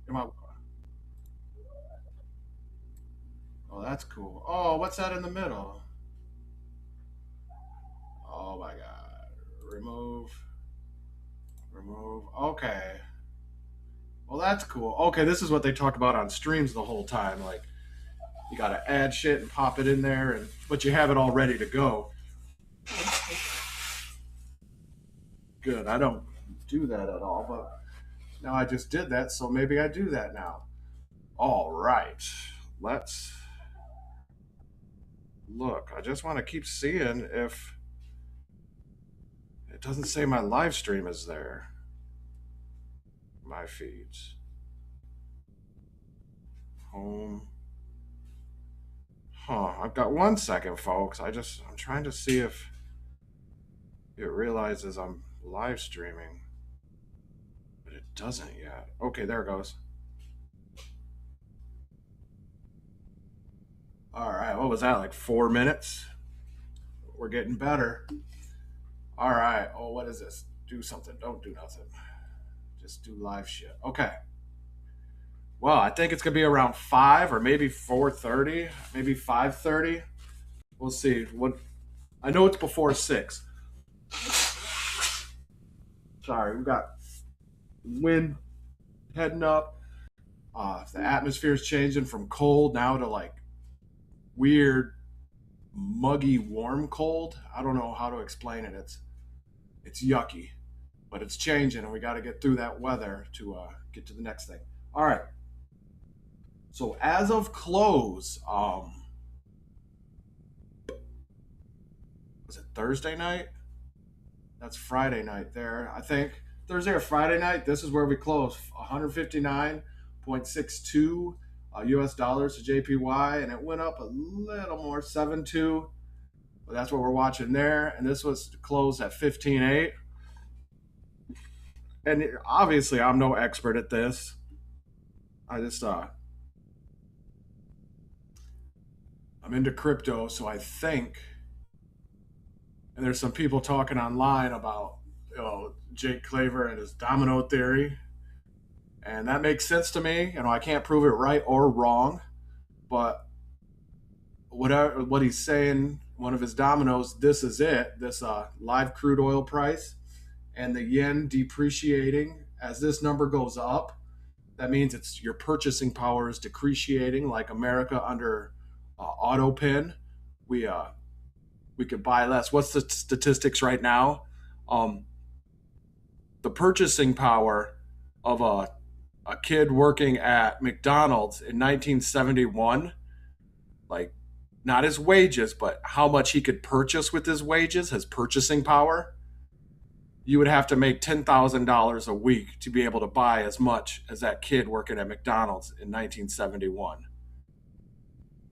Am I? Oh, that's cool. Oh, what's that in the middle? Oh my god. Remove. Remove. Okay. Well, that's cool. Okay, this is what they talk about on streams the whole time. Like, you gotta add shit and pop it in there, and but you have it all ready to go. Good. I don't do that at all, but now I just did that, so maybe I do that now. All right. Let's look. I just want to keep seeing if it doesn't say my live stream is there. My feeds. Home. Huh. I've got 1 second, folks. I'm trying to see if it realizes I'm live streaming, but it doesn't yet. Okay, there it goes. All right. What was that? Like 4 minutes? We're getting better. All right. Oh, what is this? Do something. Don't do nothing. Just do live shit. Okay. Well, I think it's gonna be around 5 or maybe 4:30, maybe 5:30. We'll see. What I know it's before 6. Sorry, we've got wind heading up. The atmosphere is changing from cold now to like weird, muggy, warm cold. I don't know how to explain it. It's yucky, but it's changing, and we got to get through that weather to get to the next thing. All right. So as of close, was it Thursday night? That's Friday night there, I think. Thursday or Friday night, this is where we close 159.62 US dollars to JPY, and it went up a little more, 7.2. But that's what we're watching there. And this was closed at 15.8. And obviously, I'm no expert at this. I just, I'm into crypto, so I think, and there's some people talking online about, Jake Claver and his domino theory, and that makes sense to me. I can't prove it right or wrong, but whatever what he's saying, one of his dominoes, this is it. This live crude oil price and the yen depreciating as this number goes up. That means it's your purchasing power is decreasing, like America under auto pin. We uh, we could buy less. What's the statistics right now? Um, the purchasing power of a kid working at McDonald's in 1971, like not his wages, but how much he could purchase with his wages, his purchasing power, you would have to make $10,000 a week to be able to buy as much as that kid working at McDonald's in 1971.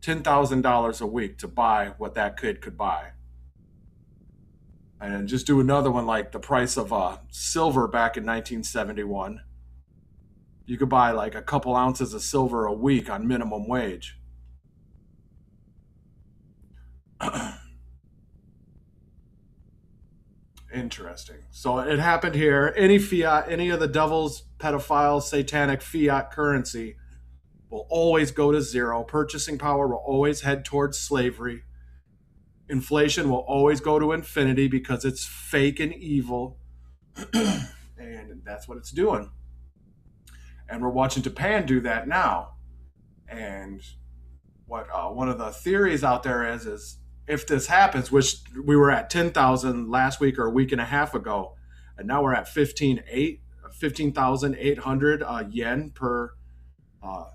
$10,000 a week to buy what that kid could buy. And just do another one like the price of silver back in 1971. You could buy like a couple ounces of silver a week on minimum wage. Interesting. So it happened here. Any fiat, any of the devil's pedophiles, satanic fiat currency will always go to zero. Purchasing power will always head towards slavery. Inflation will always go to infinity because it's fake and evil. And that's what it's doing. And we're watching Japan do that now. And what one of the theories out there is if this happens, which we were at 10,000 last week or a week and a half ago, and now we're at 15,800 yen per uh,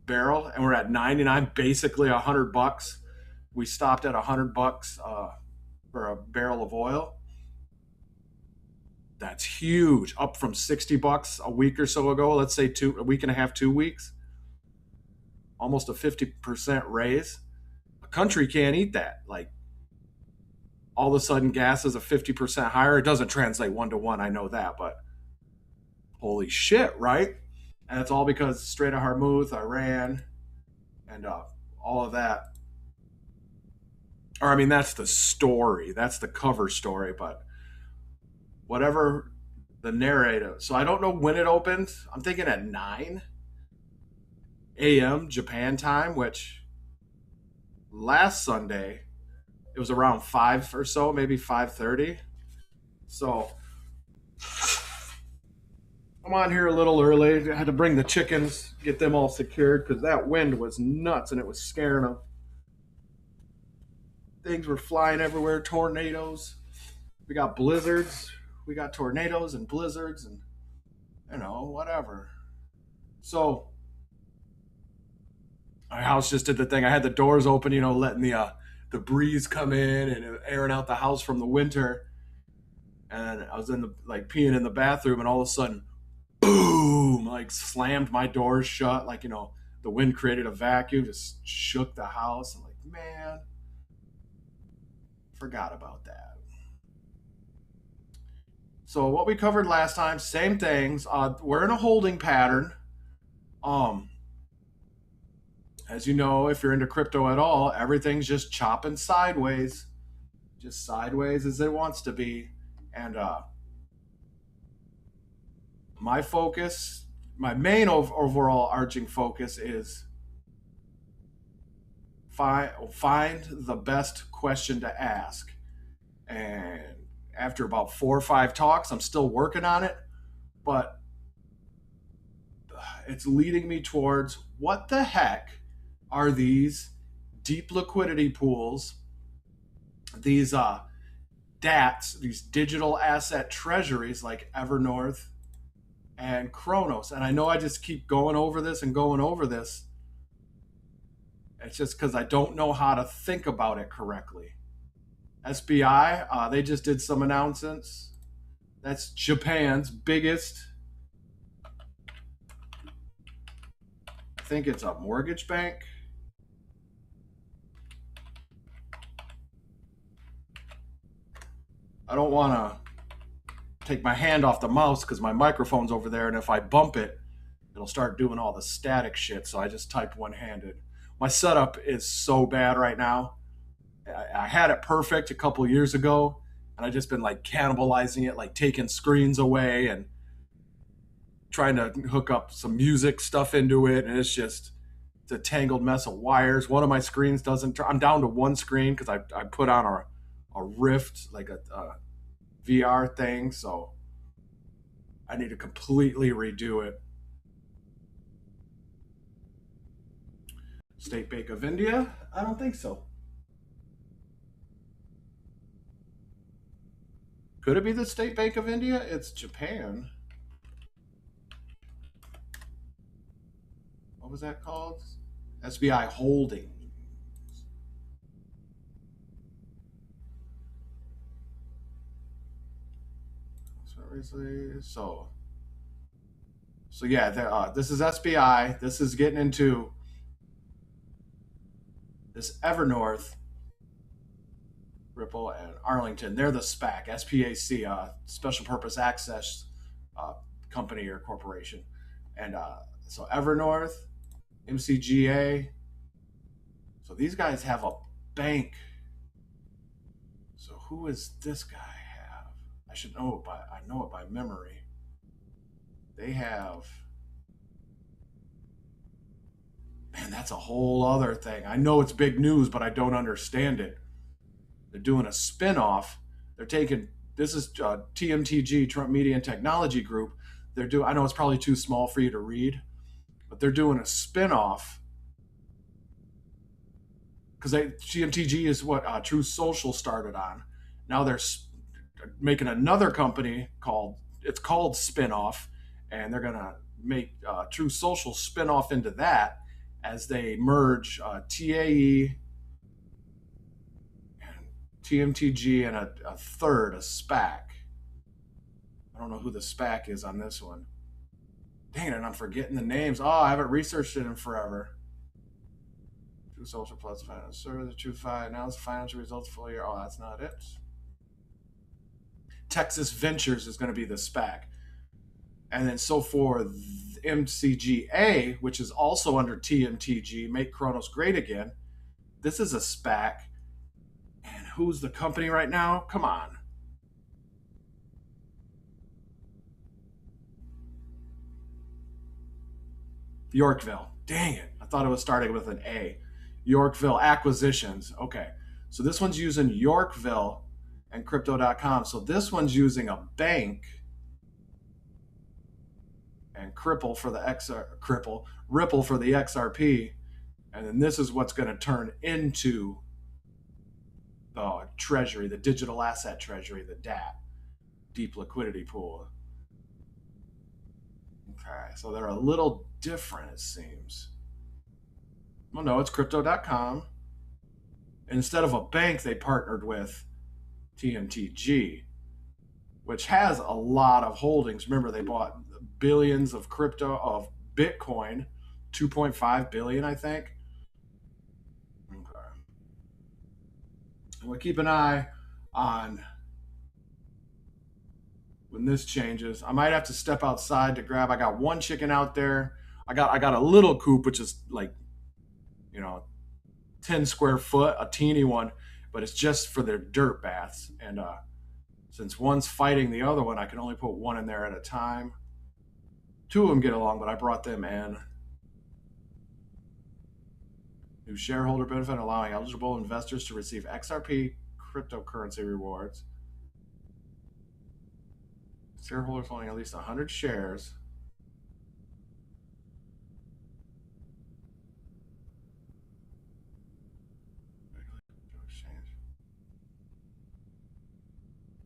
barrel, and we're at 99, basically $100. We stopped at $100 for a barrel of oil. That's huge, up from $60 a week or so ago. Let's say a week and a half, 2 weeks, almost a 50% raise. A country can't eat that. Like all of a sudden, gas is a 50% higher. It doesn't translate 1 to 1. I know that, but holy shit, right? And it's all because Strait of Hormuz, Iran, and all of that. Or I mean, that's the story. That's the cover story. But whatever the narrative. So I don't know when it opens. I'm thinking at 9 a.m. Japan time, which last Sunday it was around 5 or so, maybe 5:30. So I'm on here a little early. I had to bring the chickens, get them all secured because that wind was nuts and it was scaring them. Things were flying everywhere, tornadoes. We got blizzards. We got tornadoes and blizzards and whatever. So my house just did the thing. I had the doors open, letting the breeze come in and airing out the house from the winter. And I was in the peeing in the bathroom, and all of a sudden, boom! Like slammed my doors shut. The wind created a vacuum, just shook the house. I'm like, man, forgot about that. So what we covered last time, same things. We're in a holding pattern. Um, as you know, if you're into crypto at all, everything's just chopping sideways, just sideways as it wants to be. And my focus, my main overall arching focus is find the best question to ask. And after about 4 or 5 talks, I'm still working on it, but it's leading me towards what the heck are these deep liquidity pools, these DATs, these digital asset treasuries like Evernorth and Kronos. And I know I just keep going over this and going over this. It's just because I don't know how to think about it correctly. SBI, they just did some announcements. That's Japan's biggest, I think it's a mortgage bank. I don't want to take my hand off the mouse because my microphone's over there, and if I bump it, it'll start doing all the static shit. So I just type one-handed. My setup is so bad right now. I had it perfect a couple years ago, and I just been cannibalizing it, taking screens away and trying to hook up some music stuff into it, and it's a tangled mess of wires. One of my screens doesn't turn. I'm down to one screen because I put on a Rift, a VR thing, so I need to completely redo it. State Bank of India? I don't think so. Could it be the State Bank of India? It's Japan. What was that called? SBI Holding. So yeah, this is SBI. This is getting into this Evernorth, Ripple, and Arlington. They're the SPAC, SPAC, Special Purpose Access Company or Corporation. And so Evernorth, MCGA. So these guys have a bank. So who is this guy have? I should know it I know it by memory. They have, man, that's a whole other thing. I know it's big news, but I don't understand it. They're doing a spin-off. They're taking, this is TMTG, Trump Media and Technology Group. I know it's probably too small for you to read, but they're doing a spin-off because TMTG is what True Social started on. Now they're making another company it's called Spinoff, and they're gonna make True Social spin off into that as they merge TAE and TMTG and a third, a SPAC. I don't know who the SPAC is on this one. Dang it, and I'm forgetting the names. Oh, I haven't researched it in forever. True Social Plus Finance Service, True Fi announced financial results full year. Oh, that's not it. Texas Ventures is going to be the SPAC. And then so for MCGA, which is also under TMTG, Make Kronos Great Again, this is a SPAC. And who's the company right now? Come on. Yorkville. Dang it. I thought it was starting with an A. Yorkville acquisitions. Okay. So this one's using Yorkville and crypto.com. So this one's using a bank and Ripple for the XRP. And then this is what's going to turn into the treasury, the digital asset treasury, the DAT, deep liquidity pool. Okay, so they're a little different, it seems. Well, no, it's crypto.com. Instead of a bank, they partnered with TNTG, which has a lot of holdings. Remember, they bought billions of Bitcoin, 2.5 billion, I think. Okay. And we'll keep an eye on when this changes. I might have to step outside to grab. I got one chicken out there. I got a little coop, which is like, 10 square foot, a teeny one, but it's just for their dirt baths. And since one's fighting the other one, I can only put one in there at a time. Two of them get along, but I brought them in. New shareholder benefit allowing eligible investors to receive XRP cryptocurrency rewards. Shareholders holding at least 100 shares.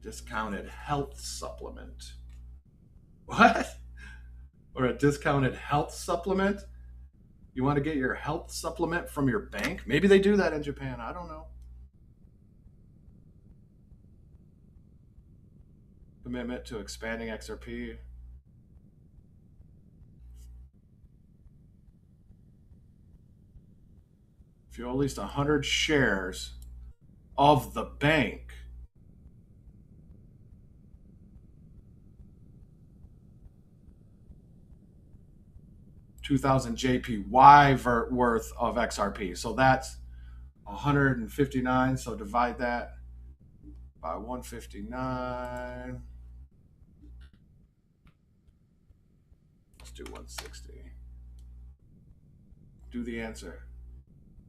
Discounted health supplement. What? Or a discounted health supplement? You want to get your health supplement from your bank? Maybe they do that in Japan. I don't know. Commitment to expanding XRP. If you own at least 100 shares of the bank, $2,000 JPY worth of XRP. So that's 159. So divide that by 159. Let's do 160. Do the answer.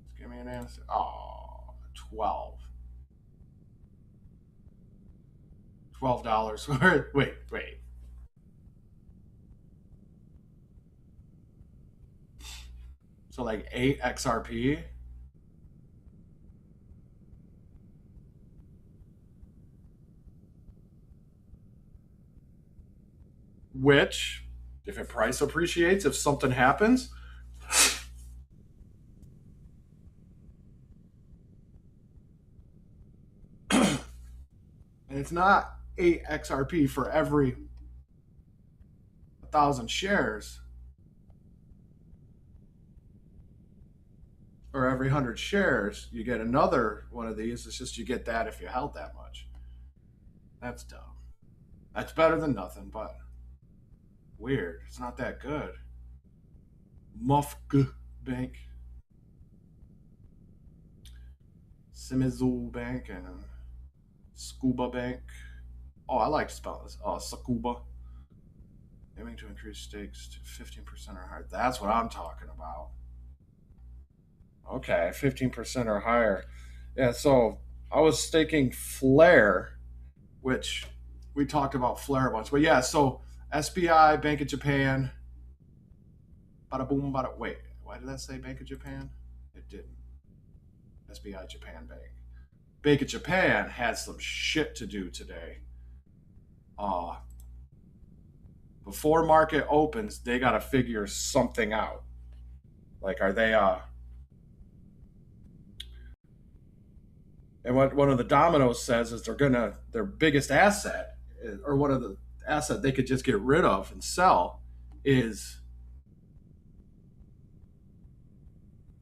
Just give me an answer. Oh, 12. $12. Wait. So like 8 XRP. Which, if a price appreciates, if something happens, and it's not 8 XRP for every 1,000 shares or every 100 shares, you get another one of these. It's just you get that if you held that much. That's dumb. That's better than nothing, but weird. It's not that good. Mufg Bank, Simizu Bank, and Scuba Bank. Oh, I like to spell this. Oh, Scuba. Aiming to increase stakes to 15% or higher. That's what I'm talking about. Okay, 15% or higher. Yeah, so I was staking Flare, which we talked about Flare once. But yeah, so SBI, Bank of Japan. Bada boom, bada. Wait, why did that say Bank of Japan? It didn't. SBI Japan Bank. Bank of Japan had some shit to do today. Before market opens, they got to figure something out. Like, are they and what one of the dominoes says is their biggest asset, or one of the asset they could just get rid of and sell, is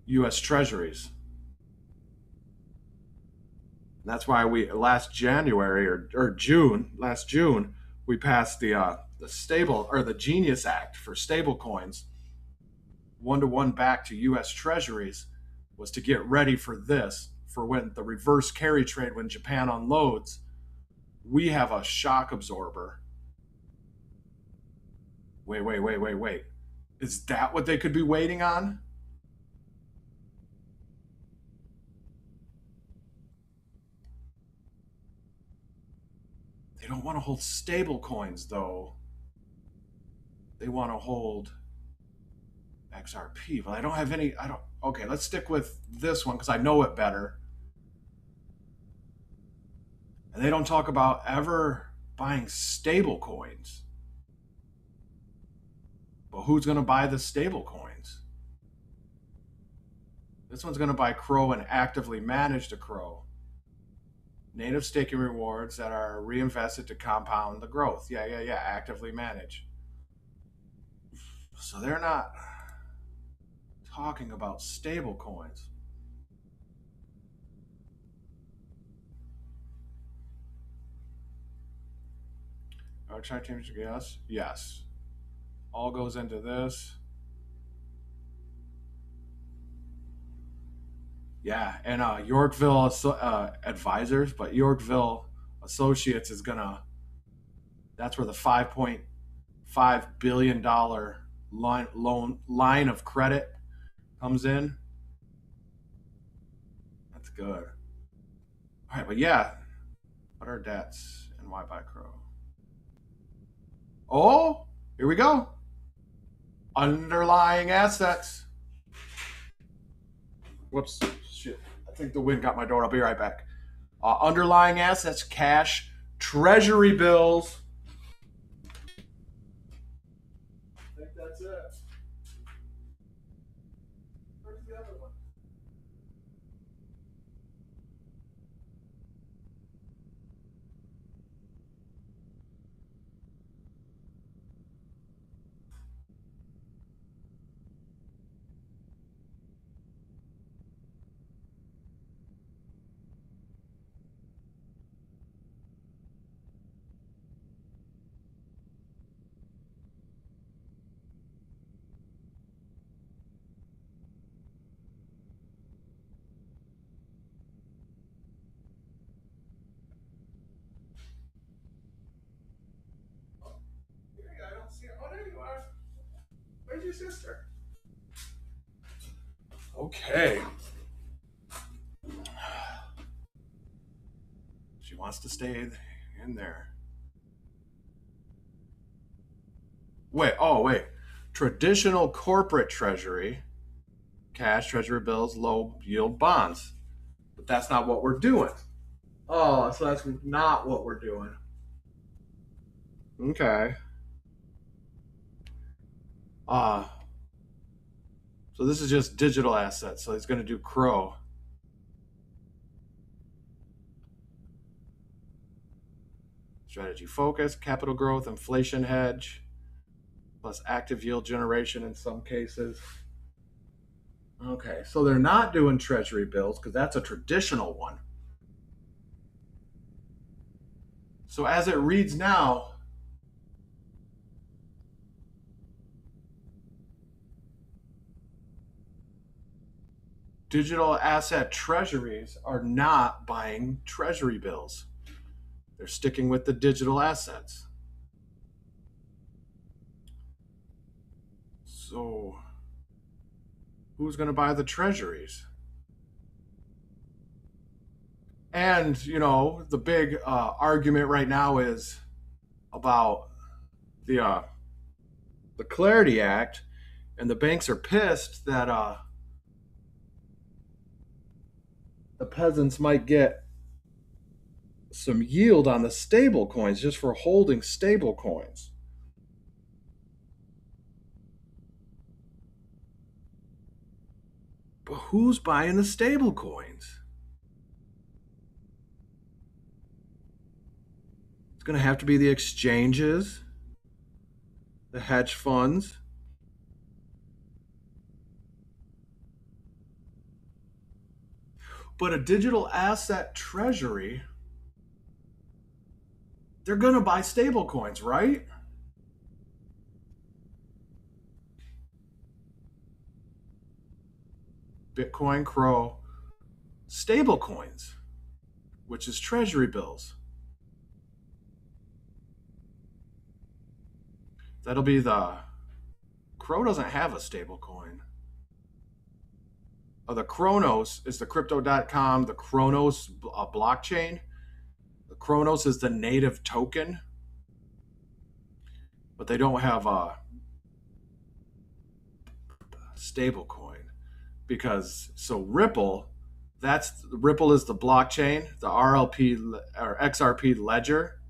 U.S. Treasuries. And that's why we last January or last June, we passed the Genius Act for stable coins, 1-to-1 back to U.S. Treasuries, was to get ready for this, for when the reverse carry trade, when Japan unloads, we have a shock absorber. Wait. Is that what they could be waiting on? They don't want to hold stable coins, though. They want to hold XRP. But I don't have any. I don't. Okay, let's stick with this one because I know it better. And they don't talk about ever buying stable coins. But who's going to buy the stable coins? This one's going to buy Crow and actively manage the Crow. Native staking rewards that are reinvested to compound the growth. Yeah. Actively manage. So they're not talking about stable coins. Our chart team, yes. All goes into this. Yeah, and Yorkville Advisors, but Yorkville Associates is gonna. That's where the $5.5 billion line of credit comes in. That's good. All right, but yeah, what are debts and why buy Crow? Oh, here we go. Underlying assets. Whoops, shit. I think the wind got my door. I'll be right back. Underlying assets, cash, treasury bills. I think that's it. Where's the other one? I don't see it. Oh, there you are. Where's your sister? Okay. She wants to stay in there. Wait. Traditional corporate treasury, cash, treasury bills, low yield bonds. But that's not what we're doing. Oh, so that's not what we're doing. Okay. Uh so this is just digital assets. So he's going to do Crow. Strategy focus, capital growth, inflation hedge, plus active yield generation in some cases. Okay, so they're not doing treasury bills because that's a traditional one. So as it reads now, digital asset treasuries are not buying treasury bills. They're sticking with the digital assets. So who's going to buy the treasuries? And, the big argument right now is about the Clarity Act, and the banks are pissed that the peasants might get some yield on the stable coins just for holding stable coins. But who's buying the stable coins? It's going to have to be the exchanges, the hedge funds. But a digital asset treasury, they're going to buy stable coins, right? Bitcoin, Crow, stable coins, which is treasury bills. That'll be the Crow doesn't have a stable coin. The Chronos is the crypto.com, the Chronos blockchain. The Chronos is the native token, but they don't have a stable coin because Ripple is the blockchain, the RLP or XRP ledger.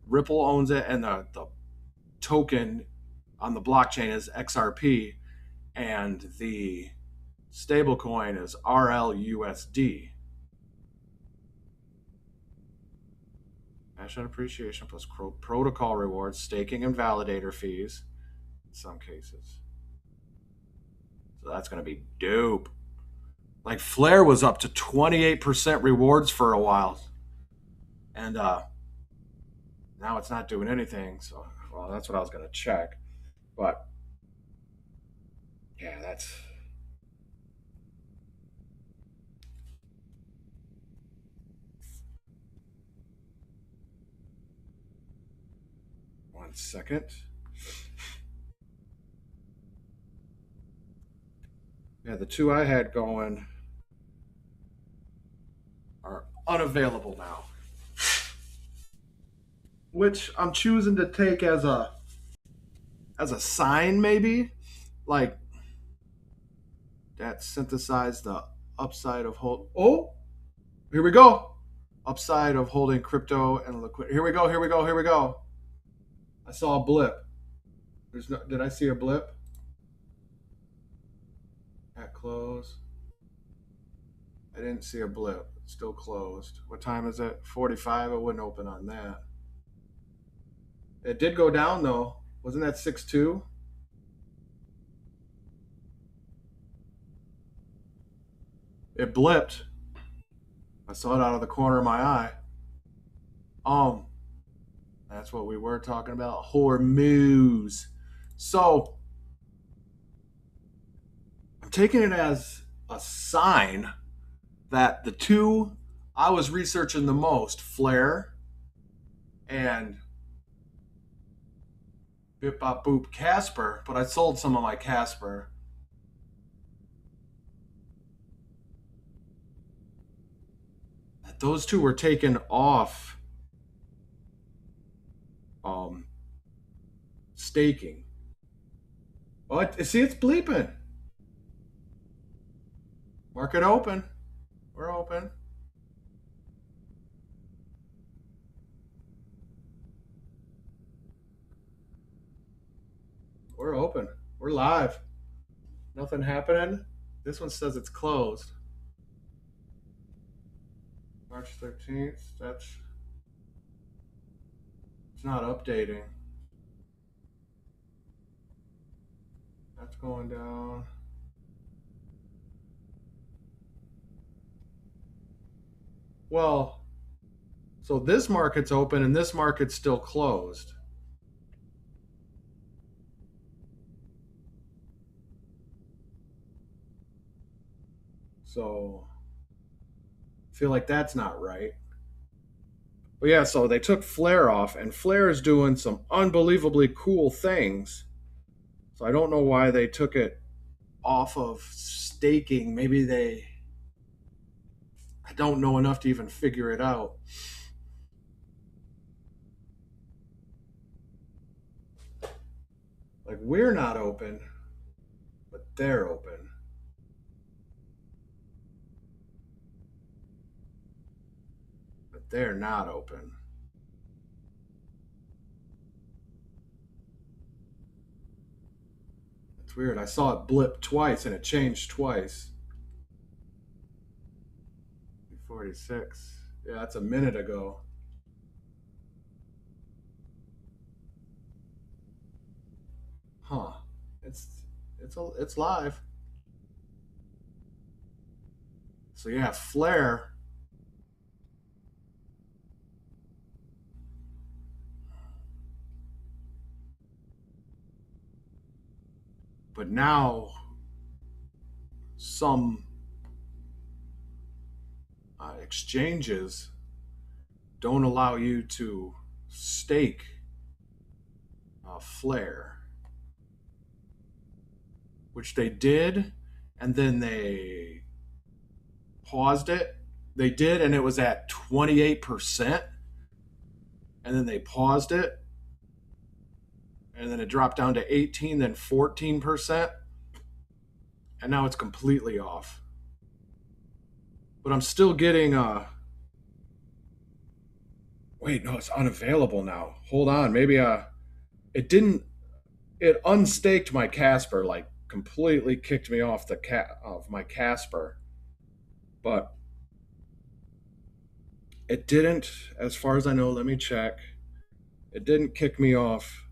Ripple owns it, and the token on the blockchain is XRP, and the stablecoin is RLUSD. Hash appreciation plus protocol rewards, staking and validator fees in some cases. So that's going to be dope. Like Flare was up to 28% rewards for a while. And now it's not doing anything. So, well, that's what I was going to check. But yeah, that's... One second. Yeah, the two I had going are unavailable now, which I'm choosing to take as a sign, maybe, like that synthesized the upside of Oh, here we go. Upside of holding crypto and liquid. Here we go. I saw a blip. Did I see a blip? At close. I didn't see a blip. It's still closed. What time is it? 45. I wouldn't open on that. It did go down though. Wasn't that 6.2? It blipped. I saw it out of the corner of my eye. That's what we were talking about. Hormuz. So I'm taking it as a sign that the two I was researching the most, Flare and Bip Bop Boop Casper, but I sold some of my Casper. Those two were taken off staking. Oh, see, it's bleeping. Market open. We're open. We're open. We're live. Nothing happening. This one says it's closed. March 13th. It's not updating. That's going down. Well, so this market's open and this market's still closed. So I feel like that's not right. But yeah, so they took Flare off, and Flare is doing some unbelievably cool things. So I don't know why they took it off of staking. Maybe I don't know enough to even figure it out. Like, we're not open, but they're open. But they're not open. It's weird. I saw it blip twice and it changed twice. 46. Yeah, that's a minute ago. Huh. It's live. So yeah, Flare. But now some exchanges don't allow you to stake Flare. which they did, and then they paused it. They did, and it was at 28%, and then they paused it, and then it dropped down to 18, then 14%, and now it's completely off. But I'm still getting wait, no, it's unavailable now. Hold on, maybe it didn't it unstaked my Casper, like completely kicked me off of my Casper. But it didn't, as far as I know, let me check. It didn't kick me off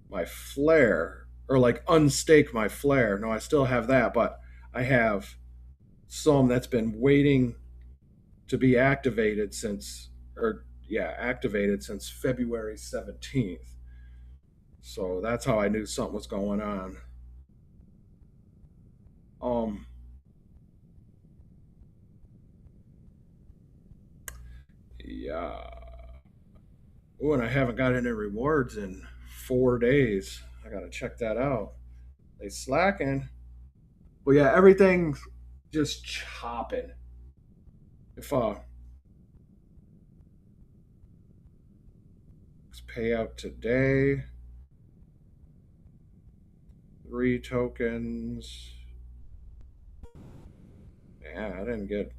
my flare or like unstake my flare. No, I still have that, but I have some that's been waiting to be activated since, or yeah, activated since February 17th. So that's how I knew something was going on. Um, yeah. Oh, and I haven't got any rewards in 4 days. I gotta check that out. They slacking. Well, yeah, everything's just chopping. If let's pay out today. 3 tokens. Yeah, I didn't get.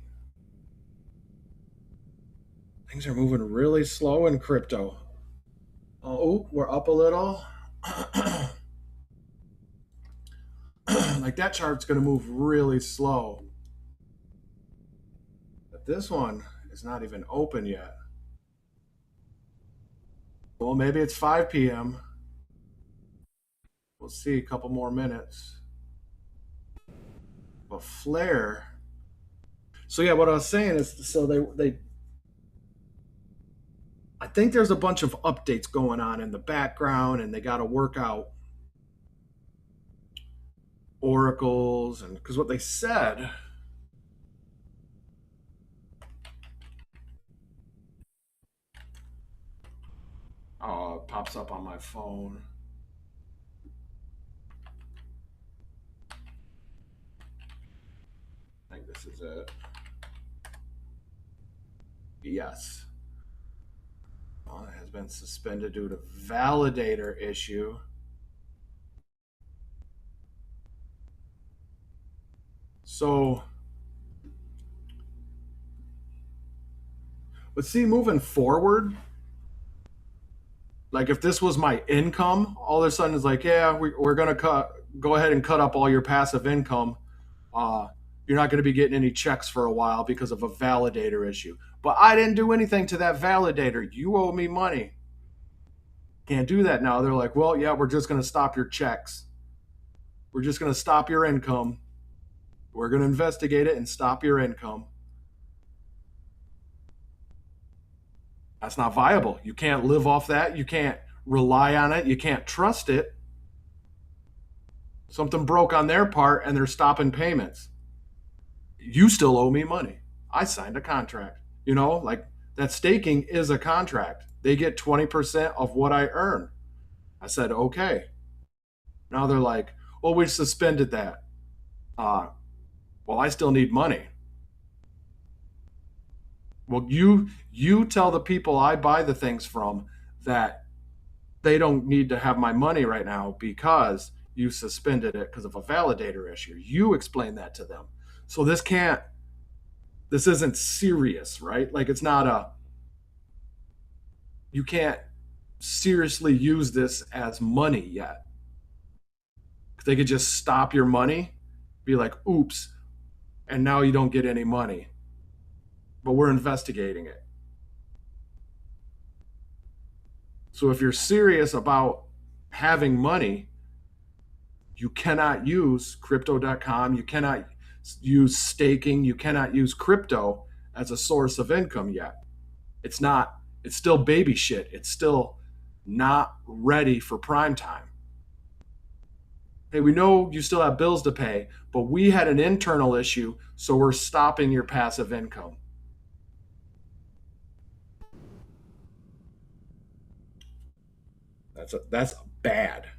Things are moving really slow in crypto. Oh, we're up a little. Like that chart's going to move really slow. But this one is not even open yet. Well, maybe it's 5 p.m. We'll see a couple more minutes. But flare. So yeah, what I was saying is, so they I think there's a bunch of updates going on in the background, and they got to work out oracles, and because what they said. Oh, it pops up on my phone. I think this is it. Yes. Well, it has been suspended due to validator issue. So, but see, moving forward, like if this was my income, all of a sudden it's like, yeah, we're gonna go ahead and cut up all your passive income. Uh, you're not going to be getting any checks for a while because of a validator issue. But I didn't do anything to that validator. You owe me money. Can't do that now. They're like, well, yeah, we're just going to stop your checks. We're just going to stop your income. We're going to investigate it and stop your income. That's not viable. You can't live off that. You can't rely on it. You can't trust it. Something broke on their part and they're stopping payments. You still owe me money. I signed a contract. You know, like that staking is a contract. They get 20% of what I earn. I said, okay. Now they're like, oh, we suspended that. Well, I still need money. Well, you tell the people I buy the things from that they don't need to have my money right now because you suspended it because of a validator issue. You explain that to them. So this isn't serious, right? Like it's not you can't seriously use this as money yet. They could just stop your money, be like, oops, and now you don't get any money. But we're investigating it. So if you're serious about having money, you cannot use crypto.com, you cannot use staking, you cannot use crypto as a source of income yet. It's still baby shit. It's still not ready for prime time. Hey, we know you still have bills to pay, but we had an internal issue, so we're stopping your passive income. That's bad.